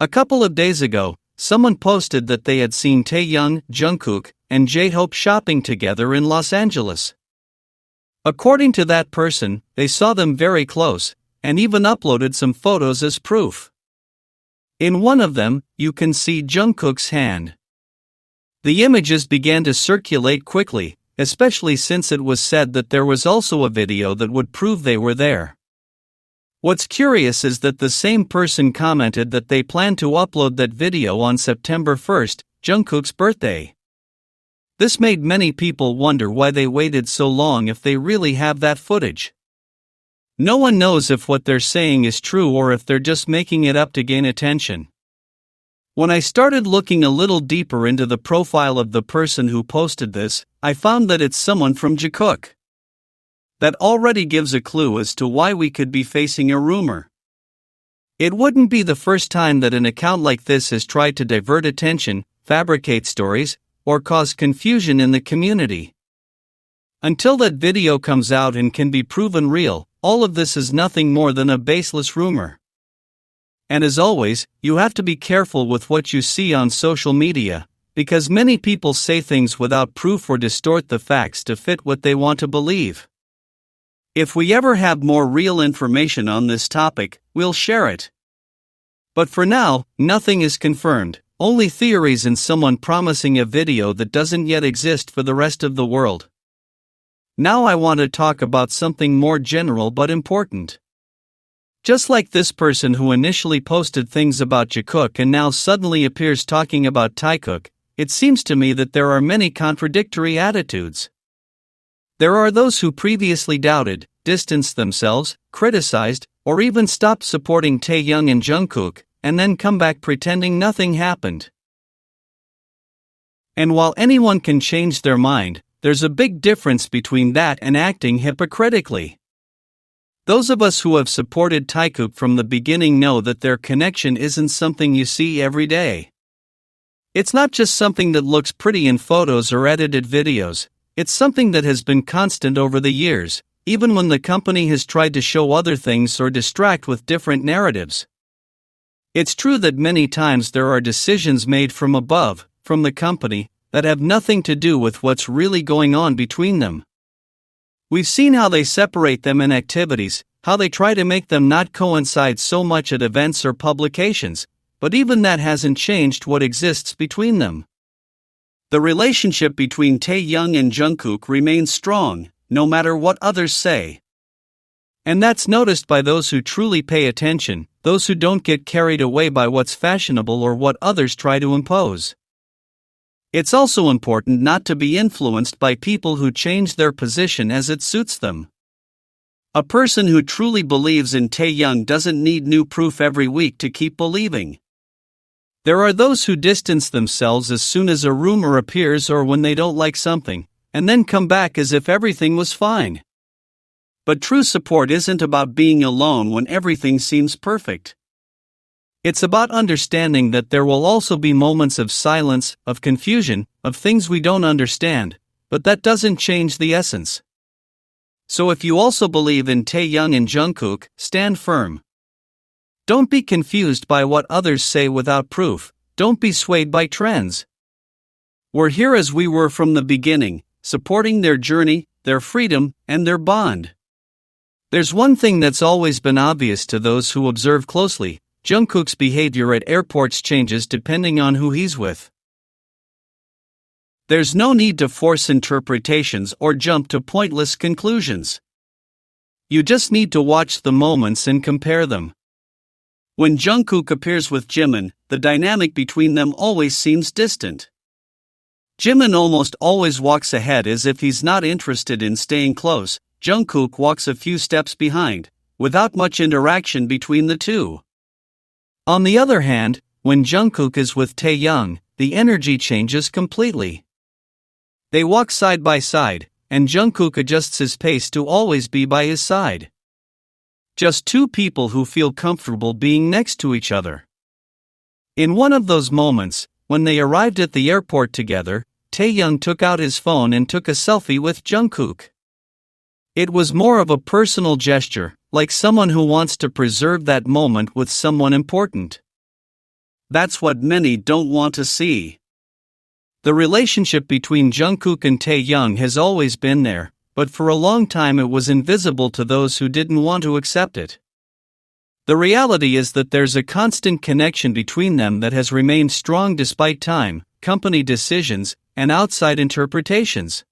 A couple of days ago, someone posted that they had seen Taehyung, Jungkook, and J-Hope shopping together in Los Angeles. According to that person, they saw them very close, and even uploaded some photos as proof. In one of them, you can see Jungkook's hand. The images began to circulate quickly, especially since it was said that there was also a video that would prove they were there. What's curious is that the same person commented that they plan to upload that video on September 1st, Jungkook's birthday. This made many people wonder why they waited so long if they really have that footage. No one knows if what they're saying is true or if they're just making it up to gain attention. When I started looking a little deeper into the profile of the person who posted this, I found that it's someone from Taekook. That already gives a clue as to why we could be facing a rumor. It wouldn't be the first time that an account like this has tried to divert attention, fabricate stories, or cause confusion in the community. Until that video comes out and can be proven real, all of this is nothing more than a baseless rumor. And as always, you have to be careful with what you see on social media, because many people say things without proof or distort the facts to fit what they want to believe. If we ever have more real information on this topic, we'll share it. But for now, nothing is confirmed, only theories and someone promising a video that doesn't yet exist for the rest of the world. Now I want to talk about something more general but important. Just like this person who initially posted things about Jungkook and now suddenly appears talking about Taekook, it seems to me that there are many contradictory attitudes. There are those who previously doubted, distanced themselves, criticized, or even stopped supporting Taehyung and Jungkook, and then come back pretending nothing happened. And while anyone can change their mind, there's a big difference between that and acting hypocritically. Those of us who have supported Taekook from the beginning know that their connection isn't something you see every day. It's not just something that looks pretty in photos or edited videos. It's something that has been constant over the years, even when the company has tried to show other things or distract with different narratives. It's true that many times there are decisions made from above, from the company, that have nothing to do with what's really going on between them. We've seen how they separate them in activities, how they try to make them not coincide so much at events or publications, but even that hasn't changed what exists between them. The relationship between Taehyung and Jungkook remains strong, no matter what others say. And that's noticed by those who truly pay attention, those who don't get carried away by what's fashionable or what others try to impose. It's also important not to be influenced by people who change their position as it suits them. A person who truly believes in Taehyung doesn't need new proof every week to keep believing. There are those who distance themselves as soon as a rumor appears or when they don't like something, and then come back as if everything was fine. But true support isn't about being alone when everything seems perfect. It's about understanding that there will also be moments of silence, of confusion, of things we don't understand, but that doesn't change the essence. So if you also believe in Taehyung and Jungkook, stand firm. Don't be confused by what others say without proof, don't be swayed by trends. We're here as we were from the beginning, supporting their journey, their freedom, and their bond. There's one thing that's always been obvious to those who observe closely: Jungkook's behavior at airports changes depending on who he's with. There's no need to force interpretations or jump to pointless conclusions. You just need to watch the moments and compare them. When Jungkook appears with Jimin, the dynamic between them always seems distant. Jimin almost always walks ahead as if he's not interested in staying close. Jungkook walks a few steps behind, without much interaction between the two. On the other hand, when Jungkook is with Taehyung, the energy changes completely. They walk side by side, and Jungkook adjusts his pace to always be by his side. Just two people who feel comfortable being next to each other. In one of those moments, when they arrived at the airport together, Taehyung took out his phone and took a selfie with Jungkook. It was more of a personal gesture, like someone who wants to preserve that moment with someone important. That's what many don't want to see. The relationship between Jungkook and Taehyung has always been there, but for a long time it was invisible to those who didn't want to accept it. The reality is that there's a constant connection between them that has remained strong despite time, company decisions, and outside interpretations.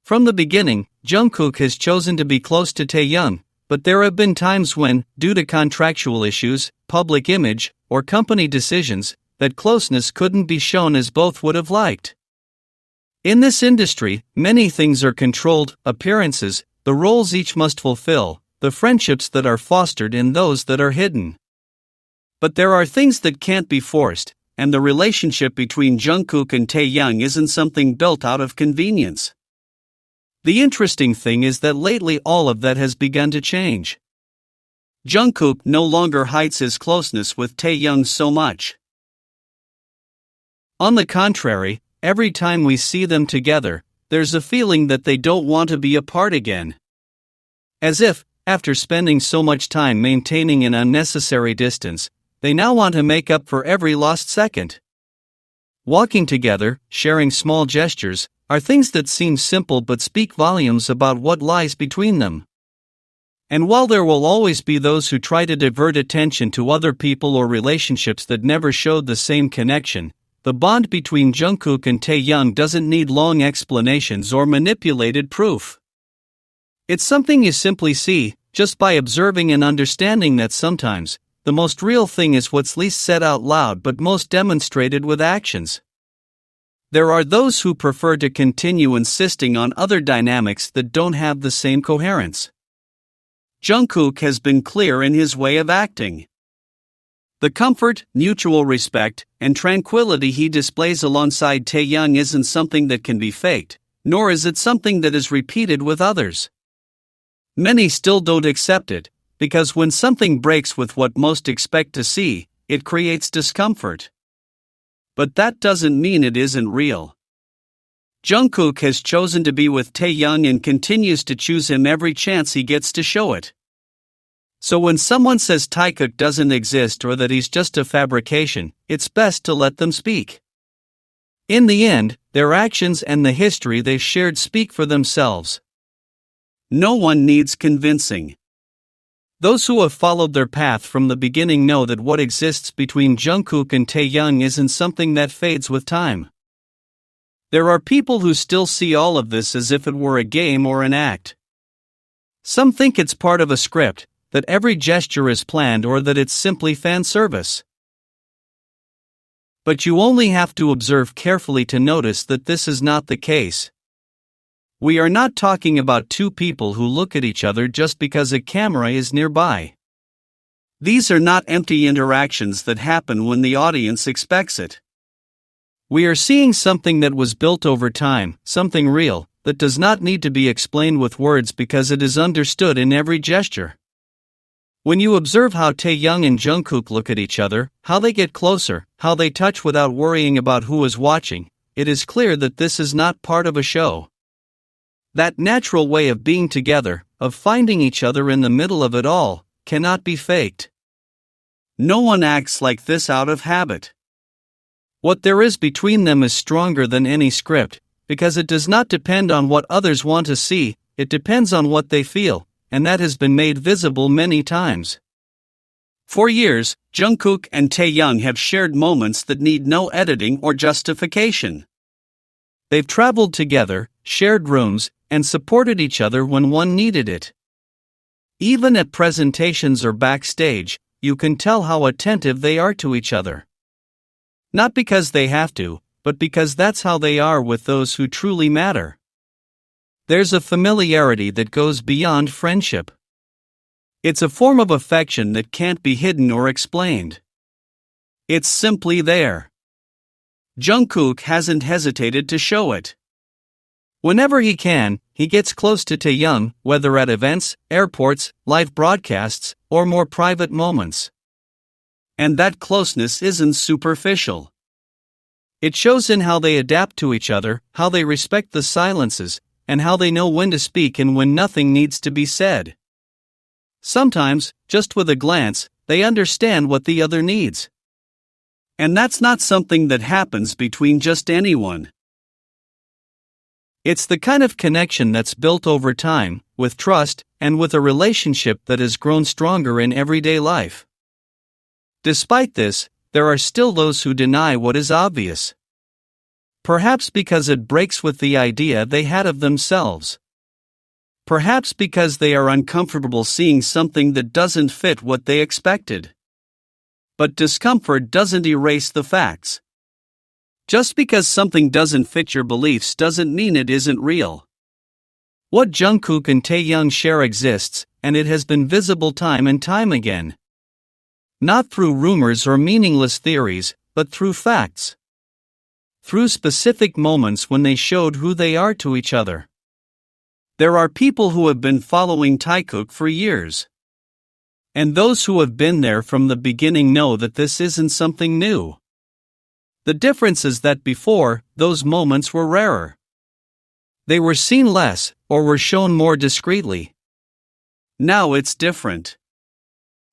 From the beginning, Jungkook has chosen to be close to Taehyung, but there have been times when, due to contractual issues, public image, or company decisions, that closeness couldn't be shown as both would have liked. In this industry, many things are controlled: appearances, the roles each must fulfill, the friendships that are fostered and those that are hidden. But there are things that can't be forced, and the relationship between Jungkook and Taehyung isn't something built out of convenience. The interesting thing is that lately all of that has begun to change. Jungkook no longer hides his closeness with Taehyung so much. On the contrary, every time we see them together, there's a feeling that they don't want to be apart again. As if, after spending so much time maintaining an unnecessary distance, they now want to make up for every lost second. Walking together, sharing small gestures, are things that seem simple but speak volumes about what lies between them. And while there will always be those who try to divert attention to other people or relationships that never showed the same connection, the bond between Jungkook and Taehyung doesn't need long explanations or manipulated proof. It's something you simply see, just by observing and understanding that sometimes, the most real thing is what's least said out loud but most demonstrated with actions. There are those who prefer to continue insisting on other dynamics that don't have the same coherence. Jungkook has been clear in his way of acting. The comfort, mutual respect, and tranquility he displays alongside Taehyung isn't something that can be faked, nor is it something that is repeated with others. Many still don't accept it, because when something breaks with what most expect to see, it creates discomfort. But that doesn't mean it isn't real. Jungkook has chosen to be with Taehyung and continues to choose him every chance he gets to show it. So when someone says Taekook doesn't exist or that he's just a fabrication, it's best to let them speak. In the end, their actions and the history they've shared speak for themselves. No one needs convincing. Those who have followed their path from the beginning know that what exists between Jungkook and Taehyung isn't something that fades with time. There are people who still see all of this as if it were a game or an act. Some think it's part of a script, that every gesture is planned or that it's simply fan service. But you only have to observe carefully to notice that this is not the case. We are not talking about two people who look at each other just because a camera is nearby. These are not empty interactions that happen when the audience expects it. We are seeing something that was built over time, something real, that does not need to be explained with words because it is understood in every gesture. When you observe how Taehyung and Jungkook look at each other, how they get closer, how they touch without worrying about who is watching, it is clear that this is not part of a show. That natural way of being together, of finding each other in the middle of it all, cannot be faked. No one acts like this out of habit. What there is between them is stronger than any script, because it does not depend on what others want to see, it depends on what they feel, and that has been made visible many times. For years, Jungkook and Taehyung have shared moments that need no editing or justification. They've traveled together, shared rooms, and supported each other when one needed it. Even at presentations or backstage, you can tell how attentive they are to each other. Not because they have to, but because that's how they are with those who truly matter. There's a familiarity that goes beyond friendship. It's a form of affection that can't be hidden or explained. It's simply there. Jungkook hasn't hesitated to show it. Whenever he can, he gets close to Taehyung, whether at events, airports, live broadcasts, or more private moments. And that closeness isn't superficial. It shows in how they adapt to each other, how they respect the silences, and how they know when to speak and when nothing needs to be said. Sometimes, just with a glance, they understand what the other needs. And that's not something that happens between just anyone. It's the kind of connection that's built over time, with trust, and with a relationship that has grown stronger in everyday life. Despite this, there are still those who deny what is obvious. Perhaps because it breaks with the idea they had of themselves. Perhaps because they are uncomfortable seeing something that doesn't fit what they expected. But discomfort doesn't erase the facts. Just because something doesn't fit your beliefs doesn't mean it isn't real. What Jungkook and Taehyung share exists, and it has been visible time and time again. Not through rumors or meaningless theories, but through facts. Through specific moments when they showed who they are to each other. There are people who have been following Taekook for years. And those who have been there from the beginning know that this isn't something new. The difference is that before, those moments were rarer. They were seen less, or were shown more discreetly. Now it's different.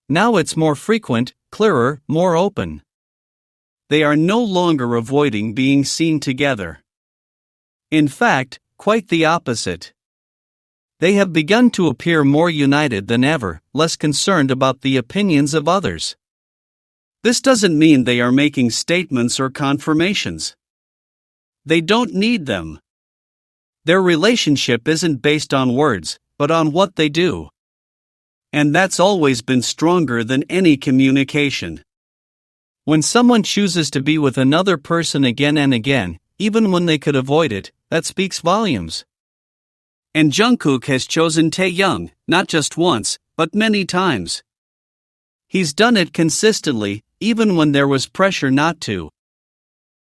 Now it's more frequent, clearer, more open. They are no longer avoiding being seen together. In fact, quite the opposite. They have begun to appear more united than ever, less concerned about the opinions of others. This doesn't mean they are making statements or confirmations. They don't need them. Their relationship isn't based on words, but on what they do. And that's always been stronger than any communication. When someone chooses to be with another person again and again, even when they could avoid it, that speaks volumes. And Jungkook has chosen Taehyung, not just once, but many times. He's done it consistently, even when there was pressure not to.